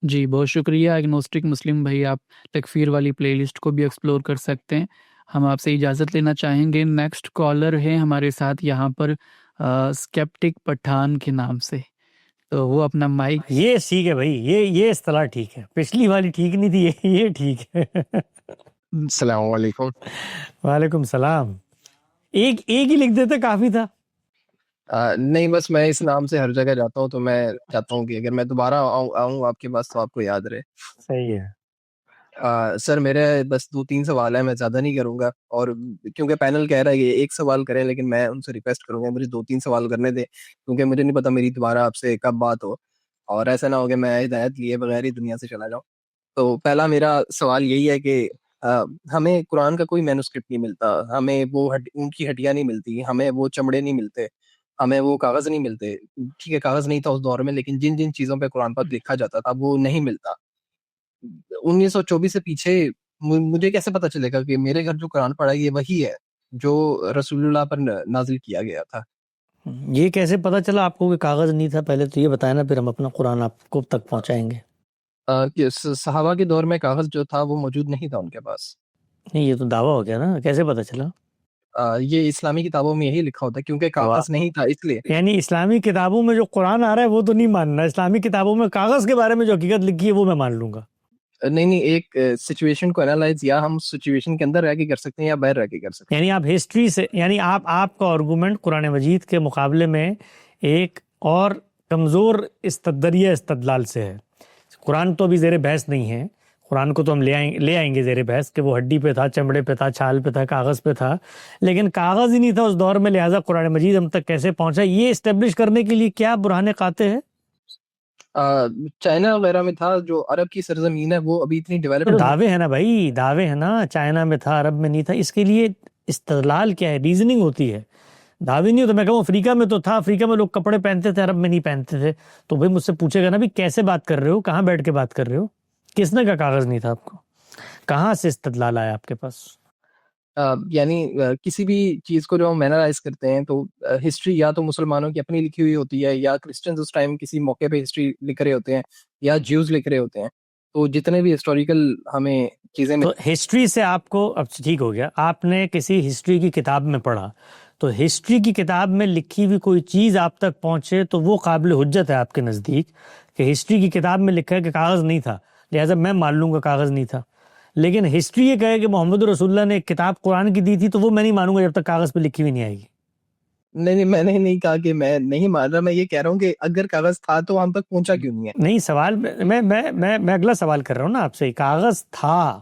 جی بہت شکریہ ایگنوسٹک مسلم بھائی، آپ تکفیر والی پلے لسٹ کو بھی ایکسپلور کر سکتے ہیں۔ ہم آپ سے اجازت لینا چاہیں گے۔ نیکسٹ کالر ہے ہمارے ساتھ یہاں پر اسکیپٹک پٹھان کے نام سے، تو وہ اپنا مائک۔ یہ ٹھیک ہے بھائی، یہ اصطلاح ٹھیک ہے، پچھلی والی ٹھیک نہیں تھی، یہ ٹھیک ہے۔ السلام علیکم۔ وعلیکم السلام۔ ایک ہی لکھ دیتے کافی تھا۔ نہیں، بس میں اس نام سے ہر جگہ جاتا ہوں، تو میں چاہتا ہوں کہ اگر میں دوبارہ آؤں آپ کے پاس تو آپ کو یاد رہے۔ صحیح ہے۔ سر میرے بس 2-3 سوال ہیں، میں زیادہ نہیں کروں گا، اور کیونکہ پینل کہہ رہا ہے کہ ایک سوال کریں، لیکن میں ان سے ریکویسٹ کروں گا مجھے 2-3 سوال کرنے دیں، کیونکہ مجھے نہیں پتا میری دوبارہ آپ سے کب بات ہو، اور ایسا نہ ہو کہ میں ہدایت لیے بغیر ہی دنیا سے چلا جاؤں۔ تو پہلا میرا سوال یہی ہے کہ ہمیں قرآن کا کوئی مینوسکرپٹ نہیں ملتا، ہمیں وہ ان کی ہڈیاں نہیں ملتی، ہمیں وہ چمڑے نہیں ملتے، ہمیں وہ کاغذ نہیں ملتے۔ ٹھیک ہے کاغذ نہیں تھا اس دور میں، لیکن جن جن چیزوں پہ قرآن پاک لکھا جاتا تھا وہ نہیں ملتا۔ 1924 سے پیچھے مجھے کیسے پتا چلے گا کہ میرے گھر جو قرآن پڑھا یہ وہی ہے جو رسول اللہ پر نازل کیا گیا تھا؟ یہ کیسے پتا چلا آپ کو کہ کاغذ نہیں تھا؟ پہلے تو یہ بتائیں نا، پھر ہم اپنا قرآن آپ کو تک پہنچائیں گے۔ کہ صحابہ کے دور میں کاغذ جو تھا وہ موجود نہیں تھا ان کے پاس۔ نہیں، یہ تو دعویٰ ہو گیا نا، کیسے پتا چلا؟ یہ اسلامی کتابوں میں یہی لکھا ہوتا ہے، کیونکہ کاغذ نہیں تھا اس لیے۔ یعنی اسلامی کتابوں میں جو قرآن آ رہا ہے وہ تو نہیں ماننا، اسلامی کتابوں میں کاغذ کے بارے میں جو حقیقت لکھی ہے وہ میں مان لوں گا۔ نہیں، ایک سچویشن کو انالائز یا ہم سچویشن کے اندر رہ کے کر سکتے ہیں یا باہر رہ کے کر سکتے ہیں۔ یعنی آپ ہسٹری سے، یعنی آپ کا آرگومنٹ قرآن مجید کے مقابلے میں ایک اور کمزور استدلال سے ہے۔ قرآن تو ابھی زیر بحث نہیں ہے، قرآن کو تو ہم لے آئیں گے زیر بحث کہ وہ ہڈی پہ تھا، چمڑے پہ تھا، چھال پہ تھا، کاغذ پہ تھا، لیکن کاغذ ہی نہیں تھا اس دور میں، لہٰذا قرآن مجید ہم تک کیسے پہنچا؟ یہ اسٹیبلش کرنے کے لیے کیا برہان قاطع ہے؟ چائنا وغیرہ میں تھا، جو عرب کی سرزمین ہے وہ ابھی اتنی ڈیولپ تو دعوے ہیں نا بھائی، دعوے ہیں نا، چائنا میں تھا، عرب میں نہیں تھا، اس کے لیے استدلال کیا ہے؟ ریزننگ ہوتی ہے، دعوے نہیں ہوتا۔ میں کہوں افریقہ میں تو تھا، افریقہ میں لوگ کپڑے پہنتے تھے، عرب میں نہیں پہنتے تھے، تو بھائی مجھ سے پوچھے گا نا بھی کیسے بات کر رہے ہو، کہاں بیٹھ کے بات کر رہے ہو، کس نے کا کاغذ نہیں تھا آپ کو، کہاں سے استدلال آیا آپ کے پاس؟ یعنی کسی بھی چیز کو جو ہم اینالائز کرتے ہیں تو ہسٹری یا تو مسلمانوں کی اپنی لکھی ہوئی ہوتی ہے، یا کرسچنز اس ٹائم کسی موقع پہ ہسٹری لکھ رہے ہوتے ہیں، یا جیوز لکھ رہے ہوتے ہیں۔ تو جتنے بھی ہسٹوریکل ہمیں چیزیں تو ہسٹری سے آپ کو، اب ٹھیک ہو گیا، آپ نے کسی ہسٹری کی کتاب میں پڑھا، تو ہسٹری کی کتاب میں لکھی ہوئی کوئی چیز آپ تک پہنچے تو وہ قابل حجت ہے آپ کے نزدیک، کہ ہسٹری کی کتاب میں لکھا ہے کہ کاغذ نہیں تھا، لہٰذا میں مان لوں گا کاغذ نہیں تھا۔ لیکن ہسٹری یہ کہے کہ محمد رسول اللہ نے ایک کتاب قرآن کی دی تھی، تو وہ میں نہیں مانوں گا جب تک کاغذ پہ لکھی ہوئی نہیں آئے گی۔ نہیں، میں نے نہیں کہا کہ میں نہیں مان رہا، میں یہ کہہ رہا ہوں کہ اگر کاغذ تھا تو ہم تک پہنچا کیوں نہیں ہے؟ نہیں، سوال میں اگلا سوال کر رہا ہوں نا آپ سے، کاغذ تھا،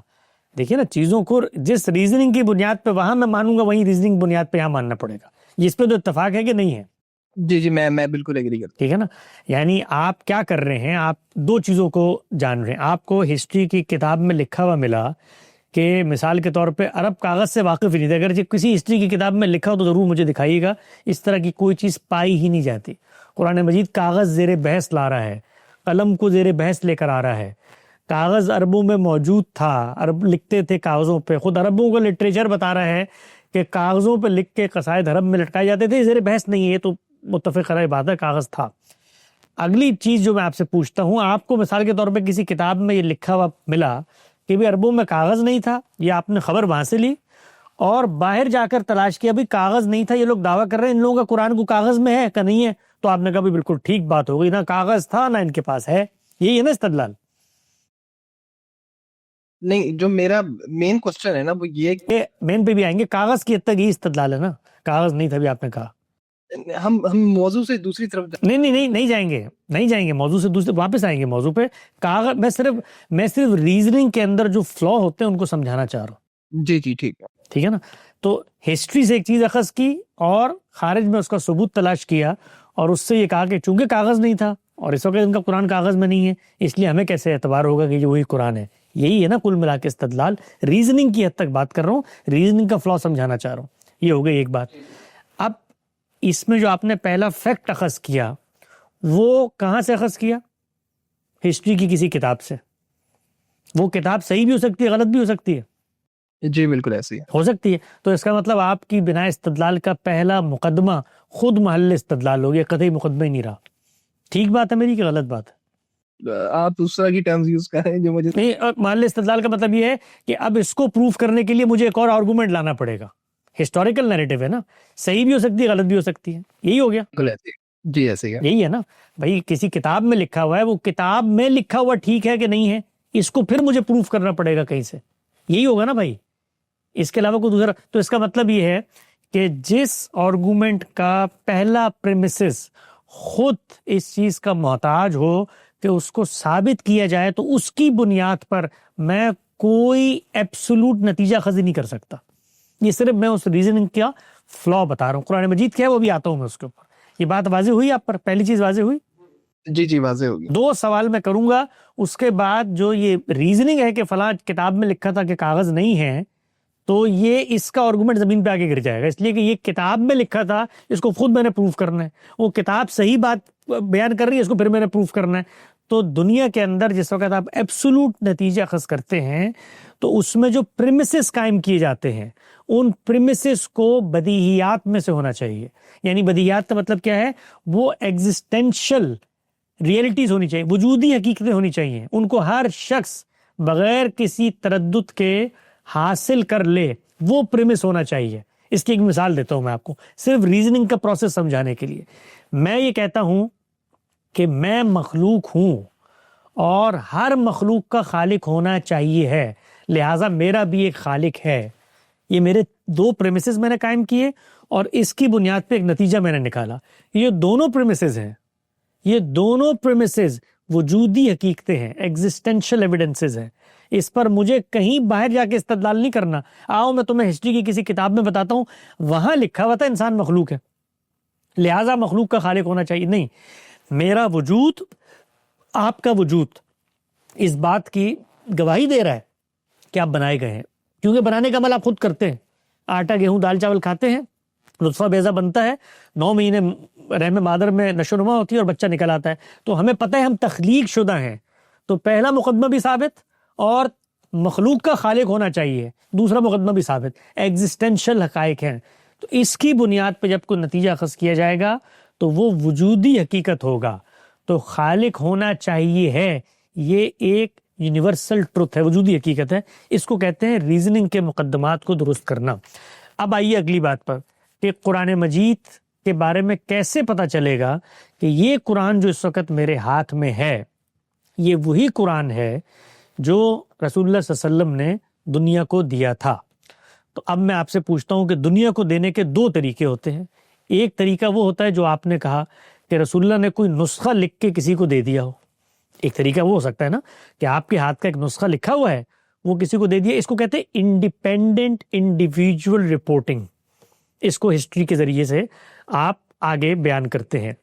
دیکھیے نا چیزوں کو جس ریزننگ کی بنیاد پہ وہاں میں مانوں گا وہیں ریزننگ بنیاد پہ یہاں ماننا پڑے گا، اس پہ تو اتفاق ہے کہ نہیں ہے؟ جی میں بالکل ایگری کرتا ہوں۔ ٹھیک ہے نا، یعنی آپ کیا کر رہے ہیں، آپ دو چیزوں کو جان رہے ہیں۔ آپ کو ہسٹری کی کتاب میں لکھا ہوا ملا کہ مثال کے طور پہ عرب کاغذ سے واقف ہی نہیں تھے، اگر کسی ہسٹری کی کتاب میں لکھا ہو تو ضرور مجھے دکھائیے گا، اس طرح کی کوئی چیز پائی ہی نہیں جاتی۔ قرآن مجید کاغذ زیر بحث لا رہا ہے، قلم کو زیر بحث لے کر آ رہا ہے۔ کاغذ عربوں میں موجود تھا، عرب لکھتے تھے کاغذوں پہ، خود عربوں کا لٹریچر بتا رہا ہے کہ کاغذوں پہ لکھ کے قصائد عرب میں لٹکائے جاتے تھے، زیر بحث نہیں ہے، یہ تو متفق علیہ بات ہے، کاغذ تھا۔ اگلی چیز جو میں آپ سے پوچھتا ہوں، آپ کو مثال کے طور پہ کسی کتاب میں یہ لکھا ہوا ملا کہ بھی عربوں میں کاغذ نہیں تھا، یہ آپ نے خبر وہاں سے لی اور باہر جا کر تلاش کیا بھی کاغذ نہیں تھا، یہ لوگ دعویٰ کر رہے ہیں ان لوگوں کا قرآن کو کاغذ میں ہے کہ نہیں ہے، تو آپ نے کہا بھی بالکل ٹھیک بات ہو گئی، نہ کاغذ تھا نہ ان کے پاس ہے، یہی ہے نا استدلال؟ نہیں، جو میرا مین کوسچن ہے نا وہ یہ مین پہ بھی آئیں گے، کاغذ کی حد تک یہی استدلال ہے نا، کاغذ نہیں تھا بھی آپ نے کہا۔ ہم موضوع سے دوسری طرف نہیں جائیں گے موضوع سے دوسرے، واپس آئیں گے موضوع پہ۔ کاغذ میں صرف ریزننگ کے اندر جو فلا ہوتے ہیں ان کو سمجھانا چاہ رہا ہوں۔ جی ٹھیک ہے نا، تو ہسٹری سے ایک چیز اخذ کی اور خارج میں اس کا ثبوت تلاش کیا، اور اس سے یہ کہا کہ چونکہ کاغذ نہیں تھا اور اس وقت ان کا قرآن کاغذ میں نہیں ہے، اس لیے ہمیں کیسے اعتبار ہوگا کہ یہ وہی قرآن ہے۔ یہی ہے نا کل ملا کے استدلال، ریزننگ کی حد تک بات کر رہا ہوں، ریزننگ کا فلا سمجھانا چاہ رہا ہوں۔ یہ ہو گئی ایک بات۔ اب اس میں جو آپ نے پہلا فیکٹ اخذ کیا وہ کہاں سے اخذ کیا؟ ہسٹری کی کسی کتاب سے۔ وہ کتاب صحیح بھی ہو سکتی ہے، غلط بھی ہو سکتی ہے، جی بالکل ایسی ہو سکتی ہے، تو اس کا مطلب آپ کی بنا استدلال کا پہلا مقدمہ خود محل استدلال ہو گیا، قطعی مقدمہ ہی نہیں رہا۔ ٹھیک بات ہے میری کہ غلط بات ہے؟ آپ اس طرح کی ٹرمز یوز کر رہے ہیں جو مجھے نہیں، محل استدلال کا مطلب یہ ہے کہ اب اس کو پروف کرنے کے لیے مجھے ایک اور آرگومنٹ لانا پڑے گا. ہسٹوریکل نیریٹو ہے نا، صحیح بھی ہو سکتی ہے، غلط بھی ہو سکتی ہے، یہی ہو گیا. بالکل ایسے ہی. جی ایسے ہی ہے. یہی ہے نا بھائی، کسی کتاب میں لکھا ہوا ہے، وہ کتاب میں لکھا ہوا ٹھیک ہے کہ نہیں ہے، اس کو پھر مجھے پروف کرنا پڑے گا کہیں سے. یہی ہوگا نا بھائی، اس کے علاوہ کوئی دوسرا. تو اس کا مطلب یہ ہے کہ جس آرگومنٹ کا پہلا پریمیسس خود اس چیز کا محتاج ہو کہ اس کو ثابت کیا جائے، تو اس کی بنیاد پر میں کوئی ایبسولوٹ نتیجہ خزی نہیں کر سکتا. یہ صرف میں اس ریزننگ کا فلا بتا رہا ہوں. قرآن مجید کیا ہے وہ بھی آتا ہوں میں اس کے اوپر. یہ بات واضح ہوئی آپ پر؟ پہلی چیز واضح ہوئی. جی واضح ہوگی. 2 سوال میں کروں گا، اس کے بعد جو یہ ریزننگ ہے کہ فلاں کتاب میں لکھا تھا کہ کاغذ نہیں ہے، تو یہ اس کا آرگومنٹ زمین پہ آگے گر جائے گا، اس لیے کہ یہ کتاب میں لکھا تھا، اس کو خود میں نے پروف کرنا ہے. وہ کتاب صحیح بات بیان کر رہی ہے، اس کو پھر میں نے پروف کرنا ہے. تو دنیا کے اندر جس وقت آپ ایبسولوٹ نتیجہ اخذ کرتے ہیں، تو اس میں جو پریمیسز قائم کیے جاتے ہیں، ان پریمیسز کو بدیہیات میں سے ہونا چاہیے. یعنی بدیہیات کا مطلب کیا ہے؟ وہ ایگزسٹینشل ریئلٹیز ہونی چاہیے، وجودی حقیقتیں ہونی چاہیے. ان کو ہر شخص بغیر کسی تردد کے حاصل کر لے، وہ پریمس ہونا چاہیے. اس کی ایک مثال دیتا ہوں میں آپ کو، صرف ریزننگ کا پروسیس سمجھانے کے لیے. میں یہ کہتا ہوں کہ میں مخلوق ہوں اور ہر مخلوق کا خالق ہونا چاہیے ہے، لہٰذا میرا بھی ایک خالق ہے. یہ میرے 2 پریمیسز میں نے قائم کیے اور اس کی بنیاد پہ ایک نتیجہ میں نے نکالا. یہ دونوں پریمیسز ہیں، یہ دونوں پریمیسز وجودی حقیقتیں ہیں، ایگزسٹینشل ایویڈنسز ہیں. اس پر مجھے کہیں باہر جا کے استدلال نہیں کرنا. آؤ میں تمہیں ہسٹری کی کسی کتاب میں بتاتا ہوں، وہاں لکھا ہوا تھا انسان مخلوق ہے، لہٰذا مخلوق کا خالق ہونا چاہیے. نہیں، میرا وجود، آپ کا وجود اس بات کی گواہی دے رہا ہے کہ آپ بنائے گئے ہیں، کیونکہ بنانے کا عمل آپ خود کرتے ہیں. آٹا گیہوں دال چاول کھاتے ہیں، نطفہ بیضہ بنتا ہے، 9 مہینے رحم مادر میں نشو و نما ہوتی ہے اور بچہ نکل آتا ہے. تو ہمیں پتہ ہے ہم تخلیق شدہ ہیں. تو پہلا مقدمہ بھی ثابت اور مخلوق کا خالق ہونا چاہیے، دوسرا مقدمہ بھی ثابت، ایگزسٹینشل حقائق ہیں. تو اس کی بنیاد پہ جب کوئی نتیجہ اخذ کیا جائے گا تو وہ وجودی حقیقت ہوگا. تو خالق ہونا چاہیے ہے، یہ ایک یونیورسل ٹروتھ ہے، وجودی حقیقت ہے. اس کو کہتے ہیں ریزننگ کے مقدمات کو درست کرنا. اب آئیے اگلی بات پر کہ قرآن مجید کے بارے میں کیسے پتہ چلے گا کہ یہ قرآن جو اس وقت میرے ہاتھ میں ہے، یہ وہی قرآن ہے جو رسول اللہ صلی اللہ علیہ وسلم نے دنیا کو دیا تھا. تو اب میں آپ سے پوچھتا ہوں کہ دنیا کو دینے کے 2 طریقے ہوتے ہیں. ایک طریقہ وہ ہوتا ہے جو آپ نے کہا کہ رسول اللہ نے کوئی نسخہ لکھ کے کسی کو دے دیا ہو. ایک طریقہ وہ ہو سکتا ہے نا کہ آپ کے ہاتھ کا ایک نسخہ لکھا ہوا ہے، وہ کسی کو دے دیا. اس کو کہتے ہیں انڈیپینڈنٹ انڈیویجول رپورٹنگ. اس کو ہسٹری کے ذریعے سے آپ آگے بیان کرتے ہیں.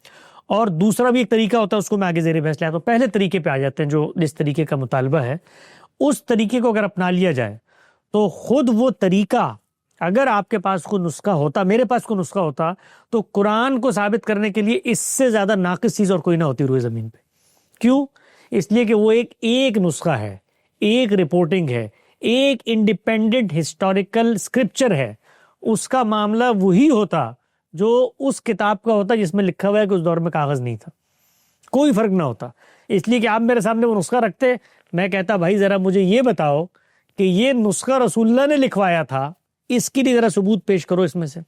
اور دوسرا بھی ایک طریقہ ہوتا ہے، اس کو میں آگے زیر بحث لے آتا ہوں. پہلے طریقے پہ آ جاتے ہیں جو جس طریقے کا مطالبہ ہے. اس طریقے کو اگر اپنا لیا جائے تو خود وہ طریقہ، اگر آپ کے پاس کوئی نسخہ ہوتا، میرے پاس کوئی نسخہ ہوتا، تو قرآن کو ثابت کرنے کے لیے اس سے زیادہ ناقص چیز اور کوئی نہ ہوتی روئے زمین پہ. کیوں؟ اس لیے کہ وہ ایک نسخہ ہے، ایک رپورٹنگ ہے، ایک انڈیپینڈنٹ ہسٹوریکل اسکرپچر ہے. اس کا معاملہ وہی ہوتا جو اس کتاب کا ہوتا جس میں لکھا ہوا ہے کہ اس دور میں کاغذ نہیں تھا. کوئی فرق نہ ہوتا. اس لیے کہ آپ میرے سامنے وہ نسخہ رکھتے، میں کہتا بھائی ذرا مجھے یہ بتاؤ کہ یہ نسخہ رسول اللہ نے لکھوایا تھا، اس کی بھی ذرا ثبوت پیش کرو اس میں سے.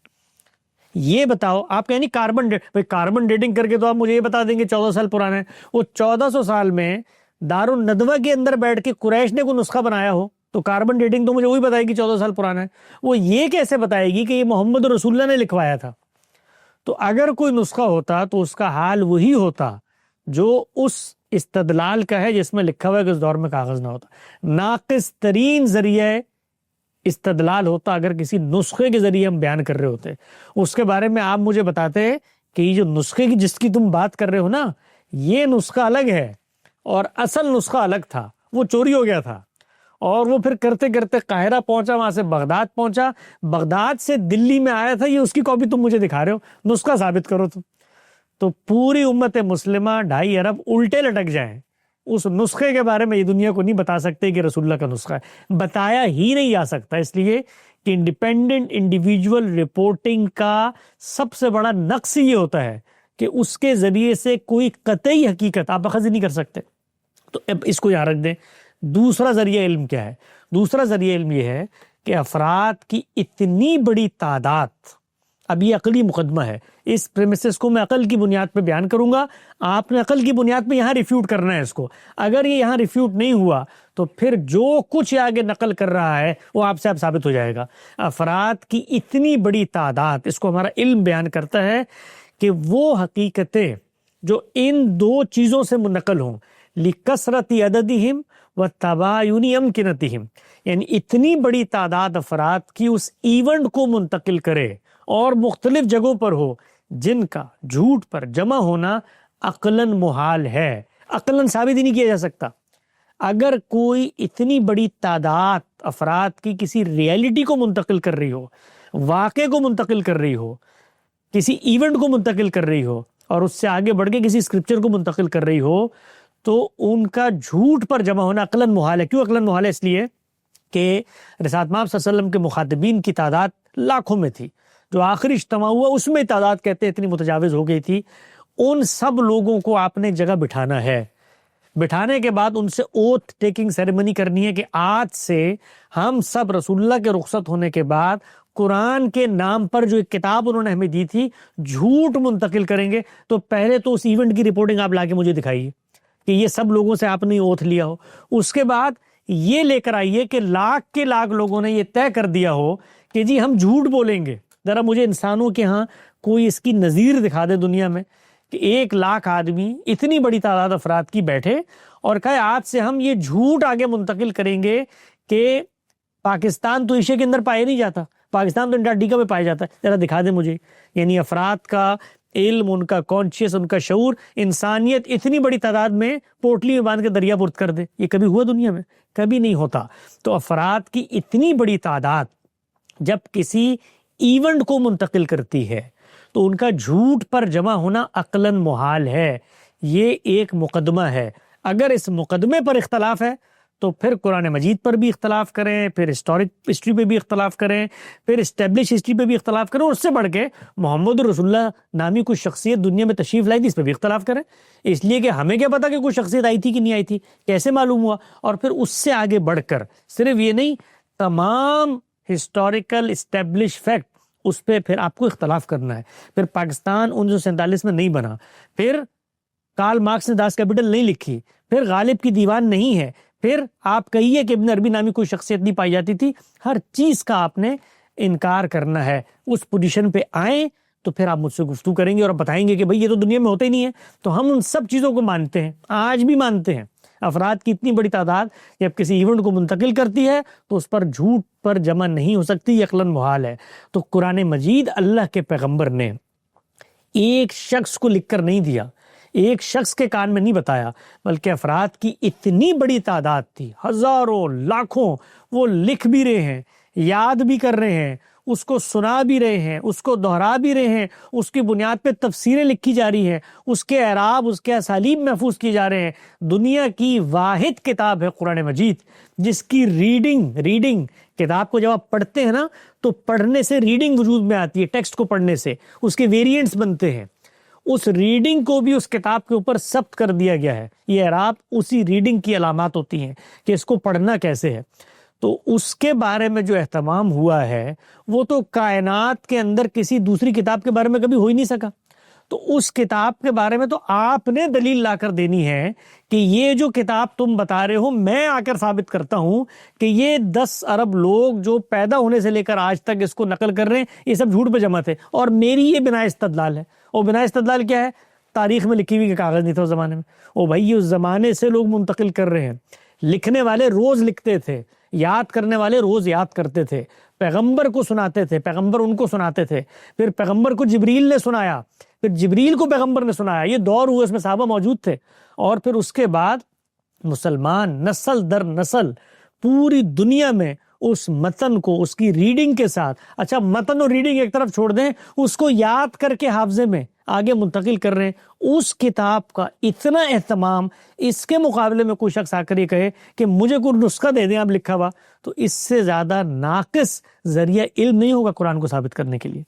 یہ بتاؤ. آپ کہیں کاربن ڈیٹنگ کر کے تو آپ مجھے یہ بتا دیں گے 1400 سال پرانا ہے. وہ 1400 سال میں دار الندوہ کے اندر بیٹھ کے قریش نے کوئی نسخہ بنایا ہو تو کاربن ڈیٹنگ تو مجھے وہی بتائے گی 1400 سال پرانا ہے. وہ یہ کیسے بتائے گی کہ یہ محمد رسول اللہ نے لکھوایا تھا؟ تو اگر کوئی نسخہ ہوتا تو اس کا حال وہی ہوتا جو اس استدلال کا ہے جس میں لکھا ہوا ہے کہ اس دور میں کاغذ نہ ہوتا. ناقص ترین ذریعہ استدلال ہوتا اگر کسی نسخے کے ذریعے ہم بیان کر رہے ہوتے. اس کے بارے میں آپ مجھے بتاتے کہ یہ جو نسخے کی جس کی تم بات کر رہے ہو نا، یہ نسخہ الگ ہے اور اصل نسخہ الگ تھا، وہ چوری ہو گیا تھا. اور وہ پھر کرتے کرتے قاہرہ پہنچا، وہاں سے بغداد پہنچا، بغداد سے دلی میں آیا تھا. یہ اس کی کاپی تم مجھے دکھا رہے ہو، نسخہ ثابت کرو تم. تو پوری امت مسلمہ 2.5 ارب الٹے لٹک جائیں. اس نسخے کے بارے میں یہ دنیا کو نہیں بتا سکتے کہ رسول اللہ کا نسخہ ہے. بتایا ہی نہیں جا سکتا، اس لیے کہ انڈیپینڈنٹ انڈیویجول رپورٹنگ کا سب سے بڑا نقص یہ ہوتا ہے کہ اس کے ذریعے سے کوئی قطعی حقیقت آپ اخذ نہیں کر سکتے. تو اب اس کو یہاں رکھ دیں. دوسرا ذریعہ علم کیا ہے؟ دوسرا ذریعہ علم یہ ہے کہ افراد کی اتنی بڑی تعداد، اب یہ عقلی مقدمہ ہے، اس پریمیسز کو میں عقل کی بنیاد پہ بیان کروں گا، آپ نے عقل کی بنیاد پہ یہاں ریفیوٹ کرنا ہے اس کو. اگر یہ یہاں ریفیوٹ نہیں ہوا تو پھر جو کچھ یہ آگے نقل کر رہا ہے وہ آپ سے اب ثابت ہو جائے گا. افراد کی اتنی بڑی تعداد، اس کو ہمارا علم بیان کرتا ہے کہ وہ حقیقتیں جو ان دو چیزوں سے منقل ہوں، لکثرت عددہم و تباین امکنتہم، یعنی اتنی بڑی تعداد افراد کی اس ایونٹ کو منتقل کرے اور مختلف جگہوں پر ہو جن کا جھوٹ پر جمع ہونا عقلاً محال ہے. عقلاً ثابت ہی نہیں کیا جا سکتا. اگر کوئی اتنی بڑی تعداد افراد کی کسی ریئلٹی کو منتقل کر رہی ہو، واقعے کو منتقل کر رہی ہو، کسی ایونٹ کو منتقل کر رہی ہو، اور اس سے آگے بڑھ کے کسی اسکرپچر کو منتقل کر رہی ہو، تو ان کا جھوٹ پر جمع ہونا عقلاً محال ہے. کیوں عقلاً محال ہے؟ اس لیے کہ رسالت مآب صلی اللہ علیہ وسلم کے مخاطبین کی تعداد لاکھوں میں تھی. جو آخری اجتماع ہوا اس میں تعداد کہتے ہیں اتنی متجاوز ہو گئی تھی. ان سب لوگوں کو آپ نے جگہ بٹھانا ہے. بٹھانے کے بعد ان سے اوتھ ٹیکنگ سیریمنی کرنی ہے کہ آج سے ہم سب رسول اللہ کے رخصت ہونے کے بعد قرآن کے نام پر جو ایک کتاب انہوں نے ہمیں دی تھی جھوٹ منتقل کریں گے. تو پہلے تو اس ایونٹ کی رپورٹنگ آپ لا کے مجھے دکھائیے کہ یہ سب لوگوں سے آپ نے اوتھ لیا ہو. اس کے بعد یہ لے کر آئیے کہ لاکھ کے لاکھ لوگوں نے یہ طے کر دیا ہو کہ جی ہم جھوٹ بولیں گے. ذرا مجھے انسانوں کے ہاں کوئی اس کی نظیر دکھا دے دنیا میں کہ 1,00,000 آدمی اتنی بڑی تعداد افراد کی بیٹھے اور کہے آج سے ہم یہ جھوٹ آگے منتقل کریں گے کہ پاکستان تو ایشیا کے اندر پایا نہیں جاتا، پاکستان تو انٹارکٹیکا میں پایا جاتا ہے. ذرا دکھا دے مجھے. یعنی افراد کا علم، ان کا کانشیس، ان کا شعور انسانیت اتنی بڑی تعداد میں پوٹلی میں باندھ کے دریا پرد کر دے. یہ کبھی ہوا دنیا میں؟ کبھی نہیں ہوتا. تو افراد کی اتنی بڑی تعداد جب کسی ایونٹ کو منتقل کرتی ہے تو ان کا جھوٹ پر جمع ہونا عقلاً محال ہے. یہ ایک مقدمہ ہے. اگر اس مقدمے پر اختلاف ہے تو پھر قرآن مجید پر بھی اختلاف کریں، پھر ہسٹورک ہسٹری پہ بھی اختلاف کریں، پھر اسٹیبلش ہسٹری پہ بھی اختلاف کریں، اور اس سے بڑھ کے محمد رسول اللہ نامی کوئی شخصیت دنیا میں تشریف لائی تھی اس پہ بھی اختلاف کریں. اس لیے کہ ہمیں کیا پتا کہ کوئی شخصیت آئی تھی کہ نہیں آئی تھی، کیسے معلوم ہوا. اور پھر اس سے آگے بڑھ کر صرف یہ نہیں، تمام ہسٹوریکل اسٹیبلش فیکٹ اس پہ پھر آپ کو اختلاف کرنا ہے. پھر پاکستان 1947 میں نہیں بنا، پھر کارل مارکس نے داس کیپٹل نہیں لکھی، پھر غالب کی دیوان نہیں ہے، پھر آپ کہیے کہ ابن عربی نامی کوئی شخصیت نہیں پائی جاتی تھی. ہر چیز کا آپ نے انکار کرنا ہے. اس پوزیشن پہ آئیں تو پھر آپ مجھ سے گفتگو کریں گے اور بتائیں گے کہ بھئی یہ تو دنیا میں ہوتا ہی نہیں ہے. تو ہم ان سب چیزوں کو مانتے ہیں، آج بھی مانتے ہیں. افراد کی اتنی بڑی تعداد جب کسی ایونٹ کو منتقل کرتی ہے تو اس پر جھوٹ پر جمع نہیں ہو سکتی، یہ عقلاً محال ہے. تو قرآن مجید اللہ کے پیغمبر نے ایک شخص کو لکھ کر نہیں دیا، ایک شخص کے کان میں نہیں بتایا، بلکہ افراد کی اتنی بڑی تعداد تھی، ہزاروں لاکھوں، وہ لکھ بھی رہے ہیں، یاد بھی کر رہے ہیں، اس کو سنا بھی رہے ہیں، اس کو دہرا بھی رہے ہیں، اس کی بنیاد پہ تفسیریں لکھی جا رہی ہیں، اس کے اعراب، اس کے اسالیب محفوظ کیے جا رہے ہیں. دنیا کی واحد کتاب ہے قرآن مجید جس کی ریڈنگ کتاب کو جب آپ پڑھتے ہیں نا تو پڑھنے سے ریڈنگ وجود میں آتی ہے. ٹیکسٹ کو پڑھنے سے اس کے ویریئنٹس بنتے ہیں. اس ریڈنگ کو بھی اس کتاب کے اوپر ثبت کر دیا گیا ہے. یہ اعراب اسی ریڈنگ کی علامات ہوتی ہیں کہ اس کو پڑھنا کیسے ہے. تو اس کے بارے میں جو اہتمام ہوا ہے وہ تو کائنات کے اندر کسی دوسری کتاب کے بارے میں کبھی ہو ہی نہیں سکا. تو اس کتاب کے بارے میں تو آپ نے دلیل لا کر دینی ہے کہ یہ جو کتاب تم بتا رہے ہو، میں آ کر ثابت کرتا ہوں کہ یہ 10 ارب لوگ جو پیدا ہونے سے لے کر آج تک اس کو نقل کر رہے ہیں یہ سب جھوٹ پہ جمع تھے، اور میری یہ بنا استدلال ہے. اور بنا استدلال کیا ہے؟ تاریخ میں لکھی ہوئی کہ کاغذ نہیں تھا اس زمانے میں. او بھائی یہ اس زمانے سے لوگ منتقل کر رہے ہیں. لکھنے والے روز لکھتے تھے، یاد کرنے والے روز یاد کرتے تھے، پیغمبر کو سناتے تھے، پیغمبر ان کو سناتے تھے، پھر پیغمبر کو جبریل نے سنایا، پھر جبریل کو پیغمبر نے سنایا. یہ دور ہوئے، اس میں صحابہ موجود تھے. اور پھر اس کے بعد مسلمان نسل در نسل پوری دنیا میں اس متن کو اس کی ریڈنگ کے ساتھ، اچھا متن اور ریڈنگ ایک طرف چھوڑ دیں، اس کو یاد کر کے حافظے میں آگے منتقل کر رہے ہیں. اس کتاب کا اتنا اہتمام، اس کے مقابلے میں کوئی شخص آ کر یہ کہے کہ مجھے کوئی نسخہ دے دیں آپ لکھا ہوا، تو اس سے زیادہ ناقص ذریعہ علم نہیں ہوگا قرآن کو ثابت کرنے کے لیے.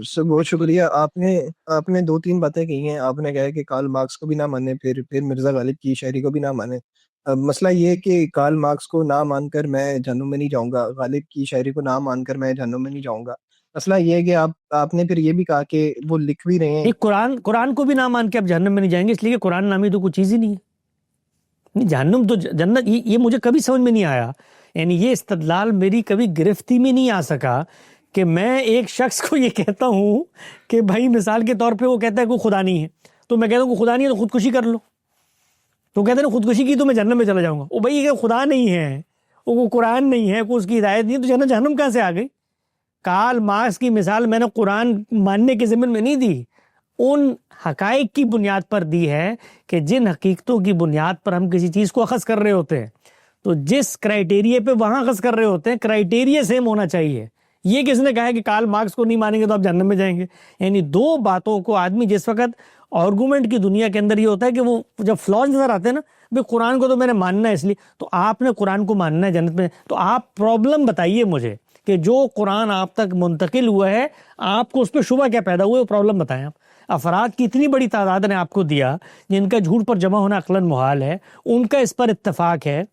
سر بہت شکریہ. آپ نے 2-3 باتیں کہی ہیں. آپ نے کہا کہ کارل مارکس کو بھی نہ مانے، پھر مرزا غالب کی شاعری کو بھی نہ مانے. مسئلہ یہ ہے کہ کارل مارکس کو نہ مان کر میں جہنم میں نہیں جاؤں گا، غالب کی شاعری کو نہ مان کر میں جہنم میں نہیں جاؤں گا. مسئلہ یہ ہے کہ آپ نے پھر یہ بھی کہا کہ وہ لکھ بھی رہے ہیں. یہ قرآن کو بھی نہ مان کے آپ جہنم میں نہیں جائیں گے، اس لیے کہ قرآن نامی تو کوئی چیز ہی نہیں ہے. نہیں، جہنم تو جنت، یہ مجھے کبھی سمجھ میں نہیں آیا. یعنی یہ استدلال میری کبھی گرفتی میں نہیں آ سکا کہ میں ایک شخص کو یہ کہتا ہوں کہ بھائی مثال کے طور پہ وہ کہتا ہے کوئی خدا نہیں ہے، تو میں کہتا ہوں کہ خدا نہیں ہے تو خودکشی کر لو. تو کہتے ہیں خودکشی کی تو میں جہنم میں چلا جاؤں گا. وہ بھائی یہ خدا نہیں ہے، وہ قرآن نہیں ہے، کوئی اس کی ہدایت نہیں ہے، تو جہنم کہاں سے آ گئی؟ کارل مارکس کی مثال میں نے قرآن ماننے کے ضمن میں نہیں دی، ان حقائق کی بنیاد پر دی ہے کہ جن حقیقتوں کی بنیاد پر ہم کسی چیز کو اخذ کر رہے ہوتے ہیں، تو جس کرائیٹیریے پہ وہاں اخذ کر رہے ہوتے ہیں کرائیٹیریے سیم ہونا چاہیے. یہ کس نے کہا ہے کہ کارل مارکس کو نہیں مانیں گے تو آپ جہنم میں جائیں گے؟ یعنی دو باتوں کو آدمی جس وقت آرگومنٹ کی دنیا کے اندر یہ ہوتا ہے کہ وہ جب فلاز نظر آتے ہیں نا، بھئی قرآن کو تو میں نے ماننا ہے اس لیے، تو آپ نے قرآن کو ماننا ہے جنت میں، تو آپ پرابلم بتائیے مجھے کہ جو قرآن آپ تک منتقل ہوا ہے آپ کو اس پہ شبہ کیا پیدا ہوا ہے، وہ پرابلم بتائیں. آپ افراد کی اتنی بڑی تعداد نے آپ کو دیا جن کا جھوٹ پر جمع ہونا عقلاً محال ہے، ان کا اس پر اتفاق ہے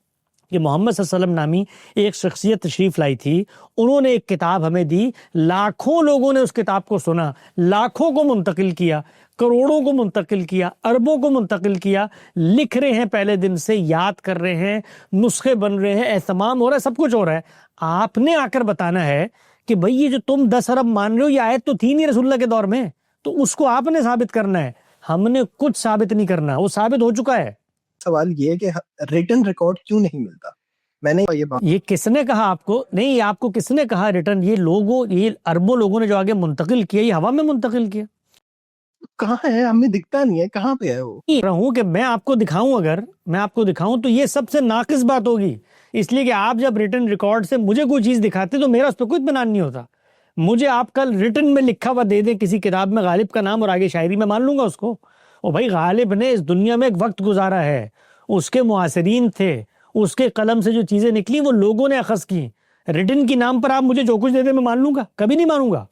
کہ محمد صلی اللہ علیہ وسلم نامی ایک شخصیت تشریف لائی تھی، انہوں نے ایک کتاب ہمیں دی، لاکھوں لوگوں نے اس کتاب کو سنا، لاکھوں کو منتقل کیا، کروڑوں کو منتقل کیا، اربوں کو منتقل کیا، لکھ رہے ہیں پہلے دن سے، یاد کر رہے ہیں، نسخے بن رہے ہیں، اہتمام ہو رہا ہے، سب کچھ ہو رہا ہے. آپ نے آ کر بتانا ہے کہ بھئی یہ جو تم 10 ارب مان رہے ہو یہ آیت تو تھی نہیں رسول اللہ کے دور میں، تو اس کو آپ نے ثابت کرنا ہے. ہم نے کچھ ثابت نہیں کرنا، وہ ثابت ہو چکا ہے. سوال یہ ہے کہ ریٹن ریکارڈ کیوں نہیں ملتا؟ میں نے یہ بات، یہ کس نے کہا آپ کو؟ نہیں، آپ کو کس نے کہا ریٹرن؟ یہ لوگوں، یہ اربوں لوگوں نے جو آگے منتقل کیا، یہ ہوا میں منتقل کیا. کہاں ہے؟ ہمیں دکھتا نہیں ہے، کہاں پہ ہے وہ؟ رہوں کہ میں آپ کو دکھاؤں، اگر میں آپ کو دکھاؤں تو یہ سب سے ناقص بات ہوگی، اس لیے کہ آپ جب ریٹن ریکارڈ سے مجھے کوئی چیز دکھاتے تو میرا اس پہ کوئی اطمینان نہیں ہوتا. مجھے آپ کل ریٹن میں لکھا ہوا دے دیں کسی کتاب میں غالب کا نام اور آگے شاعری، میں مان لوں گا اس کو. او بھائی غالب نے اس دنیا میں ایک وقت گزارا ہے، اس کے معاصرین تھے، اس کے قلم سے جو چیزیں نکلی وہ لوگوں نے اخذ کی. ریٹن کی نام پر آپ مجھے جو کچھ دے دیں میں مان لوں گا؟ کبھی نہیں مانوں گا.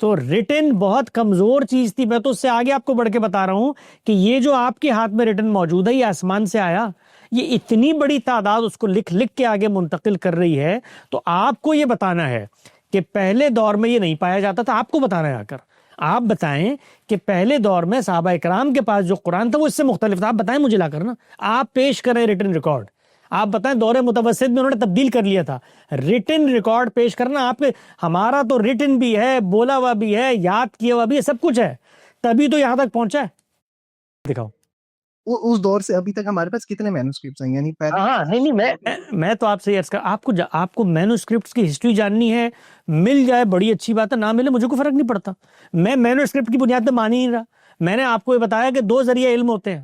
تو ریٹن بہت کمزور چیز تھی. میں تو اس سے آگے آپ کو بڑھ کے بتا رہا ہوں کہ یہ جو آپ کے ہاتھ میں ریٹن موجود ہے یہ آسمان سے آیا، یہ اتنی بڑی تعداد اس کو لکھ لکھ کے آگے منتقل کر رہی ہے. تو آپ کو یہ بتانا ہے کہ پہلے دور میں یہ نہیں پایا جاتا تھا، آپ کو بتانا ہے آ کر. آپ بتائیں کہ پہلے دور میں صحابہ کرام کے پاس جو قرآن تھا وہ اس سے مختلف تھا. آپ بتائیں مجھے لا کر نا، آپ پیش کریں ریٹن ریکارڈ. آپ بتائیں دور متوسط میں انہوں نے تبدیل کر لیا تھا. ریٹن ریکارڈ پیش کرنا آپ کے، ہمارا تو ریٹن بھی ہے، بولا ہوا بھی ہے، یاد کیا ہوا بھی ہے، سب کچھ ہے، تبھی تو یہاں تک پہنچا ہے. دکھاؤ اس دور سے ابھی تک ہمارے پاس کتنے مینوسکرپٹس ہیں؟ یعنی ہاں نہیں میں تو آپ سے عرض کر، آپ کو مینوسکرپٹس کی ہسٹری جاننی ہے، مل جائے بڑی اچھی بات ہے، نہ ملے مجھے کوئی فرق نہیں پڑتا. میں مینوسکرپٹ کی بنیاد پہ مان ہی نہیں رہا. میں نے آپ کو یہ بتایا کہ 2 ذریعے علم ہوتے ہیں.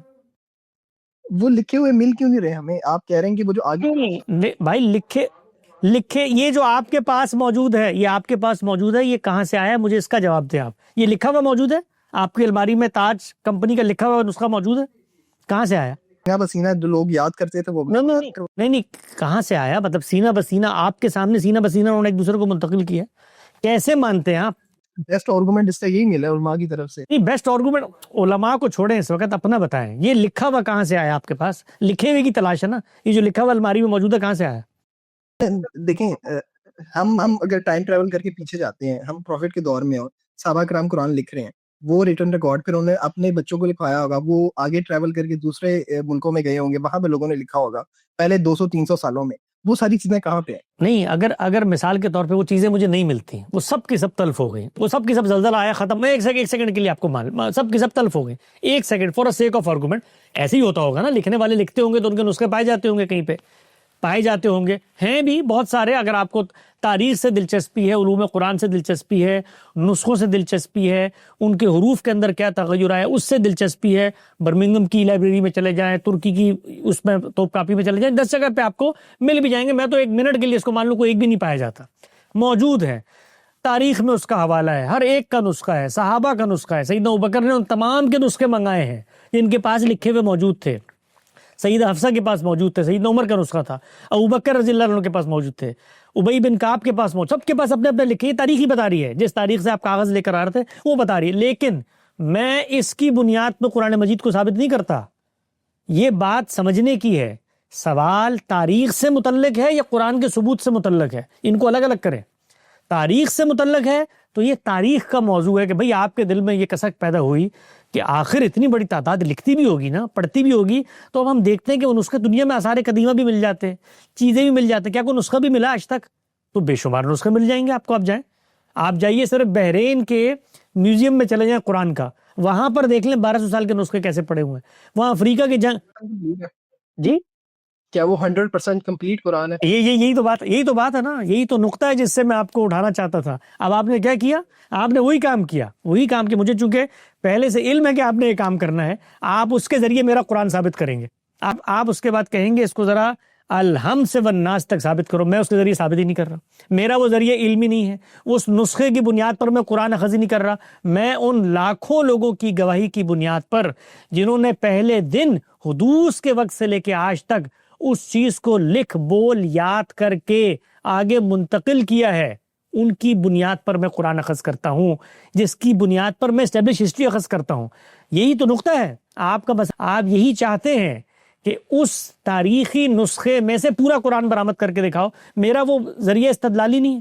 وہ لکھے ہوئے مل کیوں نہیں رہے ہمیں؟ آپ کہہ رہے ہیں کہ وہ جو آگے بھائی لکھے یہ جو آپ کے پاس موجود ہے، یہ آپ کے پاس موجود ہے، یہ کہاں سے آیا؟ مجھے اس کا جواب دیں آپ. یہ لکھا ہوا موجود ہے آپ کی الماری میں، تاج کمپنی کا لکھا ہوا نسخہ موجود ہے، کہاں سے آیا؟ سینہ بسینہ جو لوگ یاد کرتے تھے وہ نہیں کہاں سے آیا؟ مطلب سینہ بسینہ آپ کے سامنے، سینہ بسینہ انہوں نے ایک دوسرے کو منتقل کیا، کیسے مانتے ہیں آپ؟ بیسٹ آرگومنٹ اس سے یہی ملا علماء کی طرف سے. نہیں بیسٹ آرگومنٹ علماء کو چھوڑیں اس وقت، اپنا بتائیں. یہ لکھا ہوا کہاں سے آیا آپ کے پاس؟ لکھے ہوئے کی تلاش ہے نا. یہ جو لکھا ہوا الماری میں موجود ہے کہاں سے آیا؟ دیکھیں ہم اگر ٹائم ٹریول کر کے پیچھے جاتے ہیں، ہم پروفٹ کے دور میں، اور صحابہ کرام قرآن لکھ رہے ہیں، وہ ریٹن ریکارڈ پھر انہوں نے اپنے بچوں کو لکھوایا ہوگا، وہ آگے ٹریول کر کے دوسرے ملکوں میں گئے ہوں گے، وہاں پہ لوگوں نے لکھا ہوگا پہلے 200-300 سالوں میں. وہ ساری چیزیں کہاں پہ ہیں؟ نہیں اگر مثال کے طور پہ وہ چیزیں مجھے نہیں ملتی، وہ سب کی سب تلف ہو گئی، وہ سب کی سب زلزلہ آیا ختم. میں ایک سیکنڈ کے لیے آپ کو مان، سب کی سب تلف ہو گئی. ایک second for sake of argument. ایسے ہی ہوتا ہوگا نا، لکھنے والے لکھتے ہوں گے تو ان کے نسخے پائے جاتے ہوں گے، کہیں پہ پائے جاتے ہوں گے، ہیں بھی بہت سارے. اگر آپ کو تاریخ سے دلچسپی ہے، علوم قرآن سے دلچسپی ہے، نسخوں سے دلچسپی ہے، ان کے حروف کے اندر کیا تغیر آیا اس سے دلچسپی ہے، برمنگھم کی لائبریری میں چلے جائیں، ترکی کی اس میں توپ کاپی میں چلے جائیں، 10 جگہ پہ آپ کو مل بھی جائیں گے. میں تو 1 منٹ کے لیے اس کو مان لوں کوئی ایک بھی نہیں پایا جاتا، موجود ہے. تاریخ میں اس کا حوالہ ہے، ہر ایک کا نسخہ ہے، صحابہ کا نسخہ ہے. سیدنا ابوبکر نے ان تمام کے نسخے منگائے ہیں جن کے پاس لکھے ہوئے موجود تھے. سیدہ حفصہ کے پاس موجود تھے، سیدنا عمر کا نسخہ تھا، ابوبکر رضی اللہ عنہ کے پاس موجود تھے، ابی بن کعب کے پاس موجود، سب کے پاس اپنے اپنے لکھے. یہ تاریخ ہی بتا رہی ہے، جس تاریخ سے آپ کاغذ لے کر آ رہے تھے وہ بتا رہی ہے. لیکن میں اس کی بنیاد پہ قرآن مجید کو ثابت نہیں کرتا. یہ بات سمجھنے کی ہے، سوال تاریخ سے متعلق ہے یا قرآن کے ثبوت سے متعلق ہے، ان کو الگ الگ کریں. تاریخ سے متعلق ہے تو یہ تاریخ کا موضوع ہے کہ بھئی آپ کے دل میں یہ کسک پیدا ہوئی کہ آخر اتنی بڑی تعداد لکھتی بھی ہوگی نا، پڑھتی بھی ہوگی، تو اب ہم دیکھتے ہیں کہ وہ نسخے دنیا میں آثار قدیمہ بھی مل جاتے ہیں، چیزیں بھی مل جاتے ہیں. کیا کوئی نسخہ بھی ملا آج تک؟ تو بے شمار نسخے مل جائیں گے آپ کو. آپ جائیے صرف بحرین کے میوزیم میں چلے جائیں قرآن کا، وہاں پر دیکھ لیں 1200 سال کے نسخے کیسے پڑے ہوئے ہیں. وہاں افریقہ کے جی کیا وہ 100% کمپلیٹ قرآن ہے؟ یہی تو بات ہے نا، یہی تو نقطہ ہے جس سے میں آپ کو اٹھانا چاہتا تھا. اب آپ نے کیا کیا؟ آپ نے وہی کام کیا کہ مجھے چونکہ پہلے سے علم ہے کہ آپ نے یہ کام کرنا ہے، آپ اس کے ذریعے میرا قرآن ثابت کریں گے. آپ اس کے بعد کہیں گے اس کو ذرا الحم سے والناس تک ثابت کرو. میں اس کے ذریعے ثابت ہی نہیں کر رہا، میرا وہ ذریعہ علمی نہیں ہے، اس نسخے کی بنیاد پر میں قرآن اخذ نہیں کر رہا. میں ان لاکھوں لوگوں کی گواہی کی بنیاد پر جنہوں نے پہلے دن حدوث کے وقت سے لے کے آج تک اس چیز کو لکھ بول یاد کر کے آگے منتقل کیا ہے، ان کی بنیاد پر میں قرآن اخذ کرتا ہوں، جس کی بنیاد پر میں اسٹیبلش ہسٹری اخذ کرتا ہوں. یہی تو نقطہ ہے آپ کا. بس آپ یہی چاہتے ہیں کہ اس تاریخی نسخے میں سے پورا قرآن برآمد کر کے دکھاؤ. میرا وہ ذریعہ استدلالی نہیں ہے.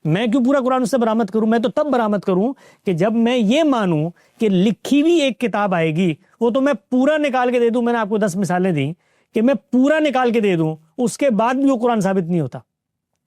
میں کیوں پورا قرآن اس سے برآمد کروں؟ میں تو تب برآمد کروں کہ جب میں یہ مانوں کہ لکھی ہوئی ایک کتاب آئے گی، وہ تو میں پورا نکال کے دے دوں. میں نے آپ کو 10 مثالیں دیں کہ میں پورا نکال کے دے دوں، اس کے بعد بھی وہ قرآن ثابت نہیں ہوتا.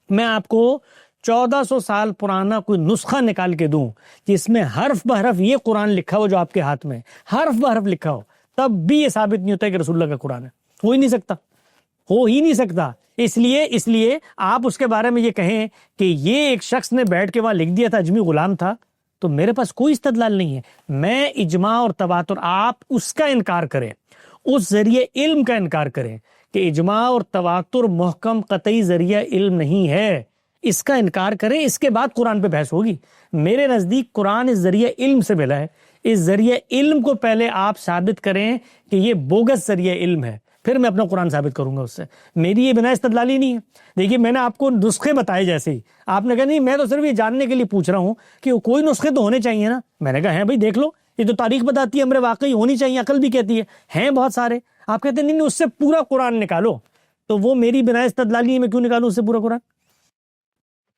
میں آپ کو 1400 سال پرانا کوئی نسخہ نکال کے دوں جس میں حرف بحرف یہ قرآن لکھا ہو جو آپ کے ہاتھ میں حرف بحرف لکھا ہو، تب بھی یہ ثابت نہیں ہوتا کہ رسول اللہ کا قرآن ہے. ہو ہی نہیں سکتا. اس لیے آپ اس کے بارے میں یہ کہیں کہ یہ ایک شخص نے بیٹھ کے وہاں لکھ دیا تھا، اجمی غلام تھا، تو میرے پاس کوئی استدلال نہیں ہے. میں اجماع اور تواتر، آپ اس کا انکار کریں، اس ذریعے علم کا انکار کریں کہ اجماع اور تواتر محکم قطعی ذریعہ علم نہیں ہے، اس کا انکار کریں. اس کے بعد قرآن پہ بحث ہوگی. میرے نزدیک قرآن اس ذریعہ علم سے ملا ہے. اس ذریعہ علم کو پہلے آپ ثابت کریں کہ یہ بوگس ذریعہ علم ہے، پھر میں اپنا قرآن ثابت کروں گا اس سے. میری یہ بنا استدلالی نہیں ہے. دیکھیے میں نے آپ کو نسخے بتائے، جیسے ہی آپ نے کہا نہیں میں تو صرف یہ جاننے کے لیے پوچھ رہا ہوں کہ کوئی نسخے تو ہونے چاہیے نا. میں نے کہا ہے بھائی دیکھ لو، یہ تو تاریخ بتاتی ہے، امر واقعی ہونی چاہیے، عقل بھی کہتی ہے، ہیں بہت سارے. آپ کہتے ہیں نہیں اس سے پورا قرآن نکالو، تو وہ میری بنا استدلالی ہے. میں کیوں نکالوں اس سے پورا قرآن؟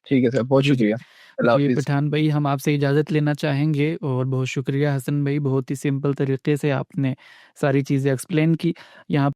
ٹھیک ہے سر، بہت شکریہ. اللہ جی حافظ. پٹھان بھائی، ہم آپ سے اجازت لینا چاہیں گے، اور بہت شکریہ حسن بھائی، بہت ہی سمپل طریقے سے آپ نے ساری چیزیں ایکسپلین کی. یہاں